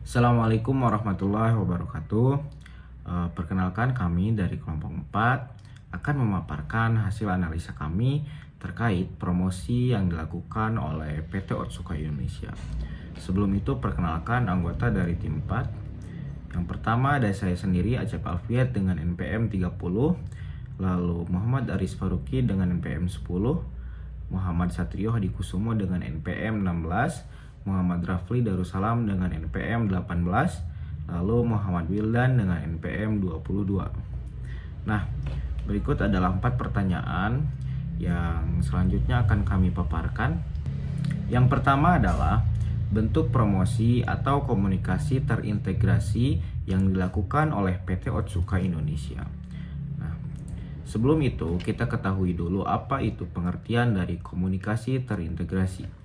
Assalamualaikum warahmatullahi wabarakatuh. Perkenalkan kami dari kelompok 4 akan memaparkan hasil analisa kami terkait promosi yang dilakukan oleh PT Otsuka Indonesia. Sebelum itu perkenalkan anggota dari tim 4. Yang pertama ada saya sendiri Acep Alfiat dengan NPM 30, lalu Muhammad Aris Faruqi dengan NPM 10, Muhammad Satrio Hadikusumo dengan NPM 16, Muhammad Rafli Darussalam dengan NPM 18, lalu Muhammad Wildan dengan NPM 22. Nah, berikut adalah 4 pertanyaan yang selanjutnya akan kami paparkan. Yang pertama adalah bentuk promosi atau komunikasi terintegrasi yang dilakukan oleh PT Otsuka Indonesia. Nah, sebelum itu kita ketahui dulu apa itu pengertian dari komunikasi terintegrasi.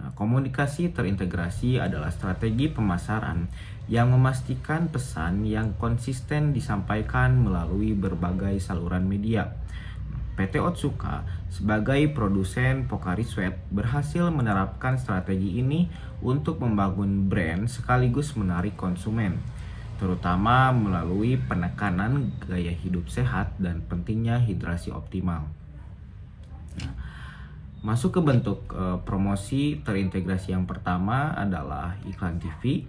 Nah, komunikasi terintegrasi adalah strategi pemasaran yang memastikan pesan yang konsisten disampaikan melalui berbagai saluran media. PT Otsuka sebagai produsen Pocari Sweat berhasil menerapkan strategi ini untuk membangun brand sekaligus menarik konsumen, terutama melalui penekanan gaya hidup sehat dan pentingnya hidrasi optimal. Masuk ke bentuk promosi terintegrasi yang pertama adalah iklan TV,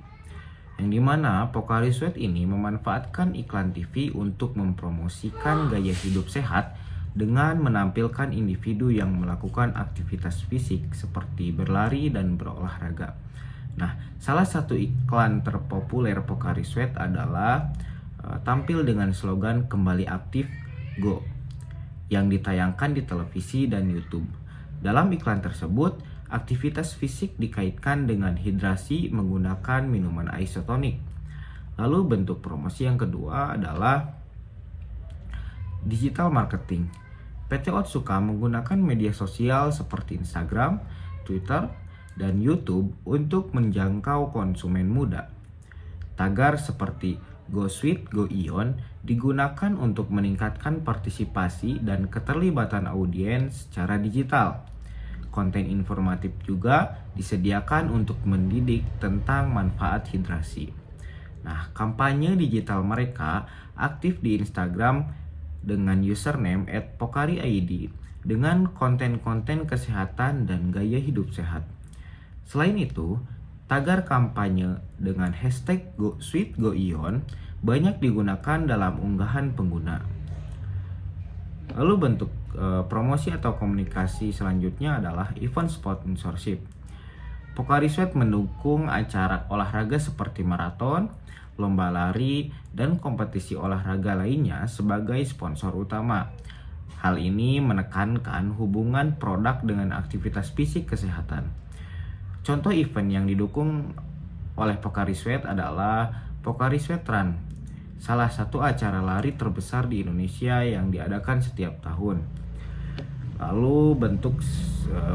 yang dimana Pocari Sweat ini memanfaatkan iklan TV untuk mempromosikan gaya hidup sehat dengan menampilkan individu yang melakukan aktivitas fisik seperti berlari dan berolahraga. Nah, salah satu iklan terpopuler Pocari Sweat adalah tampil dengan slogan "Kembali Aktif, Go" yang ditayangkan di televisi dan YouTube. Dalam iklan tersebut, aktivitas fisik dikaitkan dengan hidrasi menggunakan minuman isotonik. Lalu bentuk promosi yang kedua adalah digital marketing. PT Otsuka menggunakan media sosial seperti Instagram, Twitter, dan YouTube untuk menjangkau konsumen muda. Tagar seperti Go Sweet, Go Ion digunakan untuk meningkatkan partisipasi dan keterlibatan audiens secara digital. Konten informatif juga disediakan untuk mendidik tentang manfaat hidrasi. Nah, kampanye digital mereka aktif di Instagram dengan username @pokari_id dengan konten-konten kesehatan dan gaya hidup sehat. Selain itu, tagar kampanye dengan hashtag Go Sweet Go Ion banyak digunakan dalam unggahan pengguna. Lalu bentuk promosi atau komunikasi selanjutnya adalah event sponsorship. Pocari Sweat mendukung acara olahraga seperti maraton, lomba lari, dan kompetisi olahraga lainnya sebagai sponsor utama. Hal ini menekankan hubungan produk dengan aktivitas fisik kesehatan. Contoh event yang didukung oleh Pocari Sweat adalah Pocari Sweat Run, salah satu acara lari terbesar di Indonesia yang diadakan setiap tahun. Lalu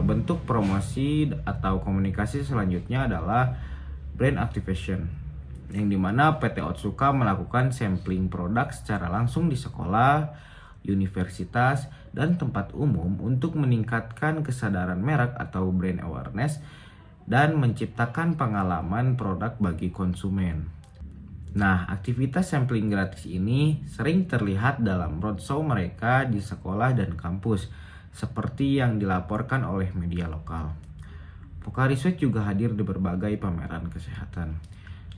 bentuk promosi atau komunikasi selanjutnya adalah brand activation, yang dimana PT Otsuka melakukan sampling produk secara langsung di sekolah, universitas, dan tempat umum untuk meningkatkan kesadaran merek atau brand awareness dan menciptakan pengalaman produk bagi konsumen. Nah, aktivitas sampling gratis ini sering terlihat dalam roadshow mereka di sekolah dan kampus, seperti yang dilaporkan oleh media lokal. Pocari Sweat juga hadir di berbagai pameran kesehatan.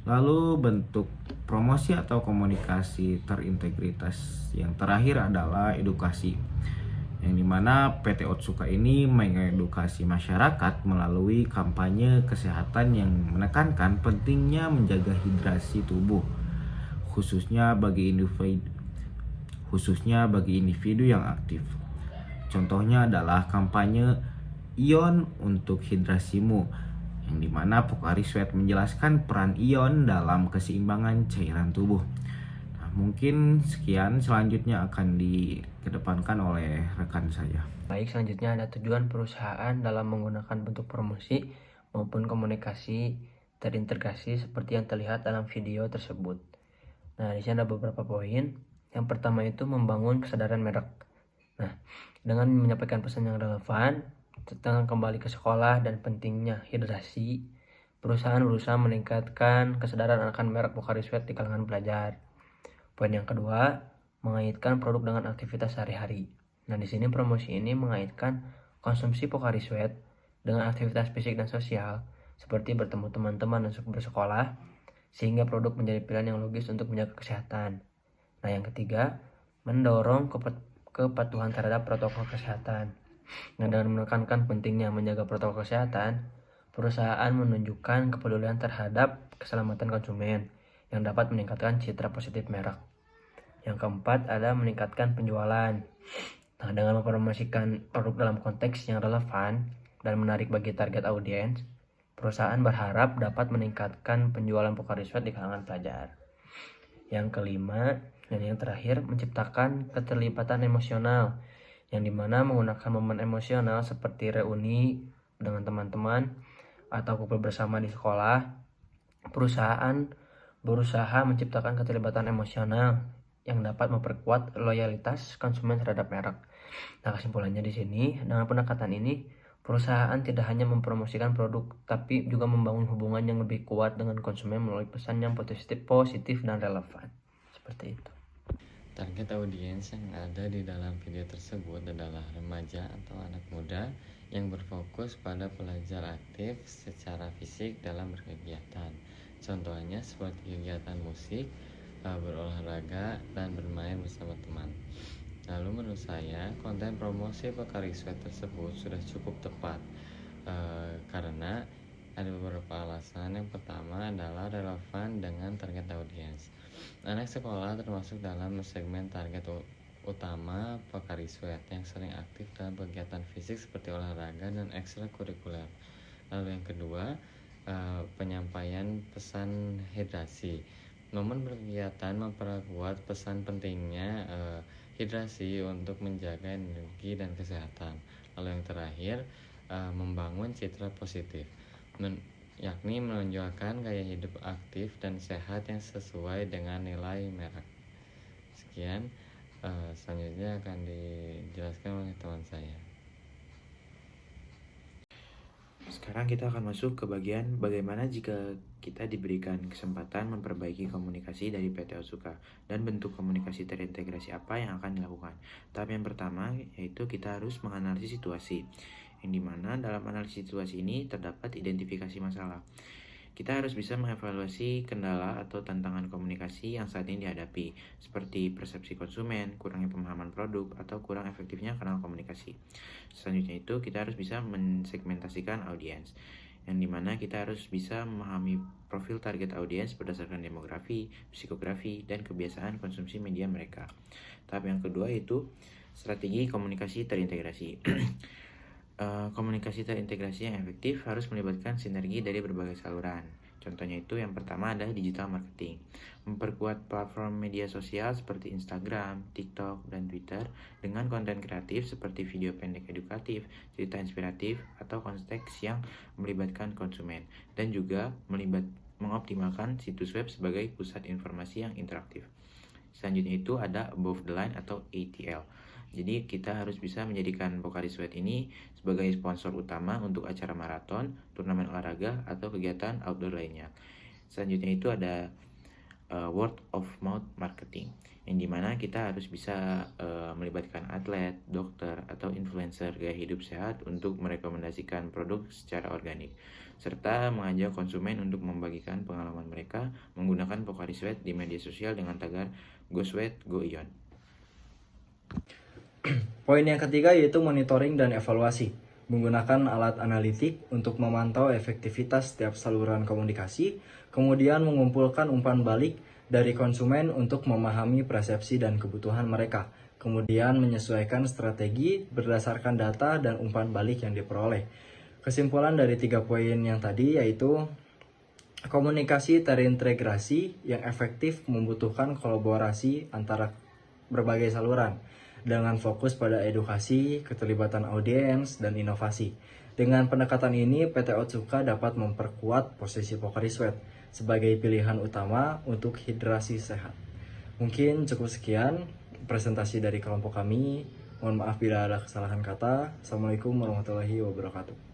Lalu bentuk promosi atau komunikasi terintegritas yang terakhir adalah edukasi, yang dimana PT Otsuka ini mengedukasi masyarakat melalui kampanye kesehatan yang menekankan pentingnya menjaga hidrasi tubuh, khususnya bagi individu yang aktif. Contohnya adalah kampanye Ion untuk hidrasimu, yang dimana Pocari Sweat menjelaskan peran ion dalam keseimbangan cairan tubuh. Nah, mungkin sekian, selanjutnya akan dikedepankan oleh rekan saya. Baik, selanjutnya ada tujuan perusahaan dalam menggunakan bentuk promosi maupun komunikasi terintegrasi seperti yang terlihat dalam video tersebut. Nah, di sini ada beberapa poin. Yang pertama itu membangun kesadaran merek. Nah, dengan menyampaikan pesan yang relevan tentang kembali ke sekolah dan pentingnya hidrasi, perusahaan berusaha meningkatkan kesadaran akan merek Pocari Sweat di kalangan pelajar. Poin yang kedua, mengaitkan produk dengan aktivitas sehari-hari. Nah, di sini promosi ini mengaitkan konsumsi Pocari Sweat dengan aktivitas fisik dan sosial, seperti bertemu teman-teman dan bersekolah, sehingga produk menjadi pilihan yang logis untuk menjaga kesehatan. Nah, yang ketiga, mendorong kepatuhan terhadap protokol kesehatan. Nah, dengan menekankan pentingnya menjaga protokol kesehatan, perusahaan menunjukkan kepedulian terhadap keselamatan konsumen yang dapat meningkatkan citra positif merek. Yang keempat ada meningkatkan penjualan. Nah, dengan mempromosikan produk dalam konteks yang relevan dan menarik bagi target audiens, perusahaan berharap dapat meningkatkan penjualan Pocari Sweat di kalangan pelajar. Yang kelima dan yang terakhir, menciptakan keterlibatan emosional, yang dimana menggunakan momen emosional seperti reuni dengan teman-teman atau kumpul bersama di sekolah. Perusahaan berusaha menciptakan keterlibatan emosional yang dapat memperkuat loyalitas konsumen terhadap merek. Nah, kesimpulannya di sini, dengan pendekatan ini, perusahaan tidak hanya mempromosikan produk, tapi juga membangun hubungan yang lebih kuat dengan konsumen melalui pesan yang positif dan relevan. Seperti itu. Target audiens yang ada di dalam video tersebut adalah remaja atau anak muda yang berfokus pada belajar aktif secara fisik dalam berkegiatan. Contohnya seperti kegiatan musik, berolahraga, dan bermain bersama teman. Lalu menurut saya konten promosi Pocari Sweat tersebut sudah cukup tepat karena ada beberapa alasan. Yang pertama adalah relevan dengan target audiens. Anak sekolah termasuk dalam segmen target utama Pocari Sweat yang sering aktif dalam kegiatan fisik seperti olahraga dan ekstrakurikuler. Lalu yang kedua, penyampaian pesan hidrasi. Momen berkegiatan memperkuat pesan pentingnya hidrasi untuk menjaga energi dan kesehatan. Lalu yang terakhir, membangun citra positif, yakni menunjukkan gaya hidup aktif dan sehat yang sesuai dengan nilai merek. Sekian, selanjutnya akan dijelaskan oleh teman saya. Sekarang kita akan masuk ke bagian bagaimana jika kita diberikan kesempatan memperbaiki komunikasi dari PT Otsuka dan bentuk komunikasi terintegrasi apa yang akan dilakukan. Tahap yang pertama yaitu kita harus menganalisis situasi, yang dimana dalam analisis situasi ini terdapat identifikasi masalah. Kita harus bisa mengevaluasi kendala atau tantangan komunikasi yang saat ini dihadapi, seperti persepsi konsumen, kurangnya pemahaman produk, atau kurang efektifnya kanal komunikasi. Selanjutnya itu kita harus bisa mensegmentasikan audiens, yang dimana kita harus bisa memahami profil target audiens berdasarkan demografi, psikografi, dan kebiasaan konsumsi media mereka. Tahap yang kedua yaitu strategi komunikasi terintegrasi. Komunikasi terintegrasi yang efektif harus melibatkan sinergi dari berbagai saluran. Contohnya itu yang pertama adalah digital marketing. Memperkuat platform media sosial seperti Instagram, TikTok, dan Twitter dengan konten kreatif seperti video pendek edukatif, cerita inspiratif, atau konteks yang melibatkan konsumen. Dan juga mengoptimalkan situs web sebagai pusat informasi yang interaktif. Selanjutnya itu ada above the line atau ATL. Jadi kita harus bisa menjadikan Pocari Sweat ini sebagai sponsor utama untuk acara maraton, turnamen olahraga, atau kegiatan outdoor lainnya. Selanjutnya itu ada word of mouth marketing, yang dimana kita harus bisa melibatkan atlet, dokter, atau influencer gaya hidup sehat untuk merekomendasikan produk secara organik, serta mengajak konsumen untuk membagikan pengalaman mereka menggunakan Pocari Sweat di media sosial dengan tagar Go Sweat, Go Ion. Poin yang ketiga yaitu monitoring dan evaluasi. Menggunakan alat analitik untuk memantau efektivitas setiap saluran komunikasi, kemudian mengumpulkan umpan balik dari konsumen untuk memahami persepsi dan kebutuhan mereka, kemudian menyesuaikan strategi berdasarkan data dan umpan balik yang diperoleh. Kesimpulan dari 3 poin yang tadi yaitu komunikasi terintegrasi yang efektif membutuhkan kolaborasi antara berbagai saluran dengan fokus pada edukasi, keterlibatan audiens, dan inovasi. Dengan pendekatan ini, PT Otsuka dapat memperkuat posisi Pocari Sweat sebagai pilihan utama untuk hidrasi sehat. Mungkin cukup sekian presentasi dari kelompok kami. Mohon maaf bila ada kesalahan kata. Assalamualaikum warahmatullahi wabarakatuh.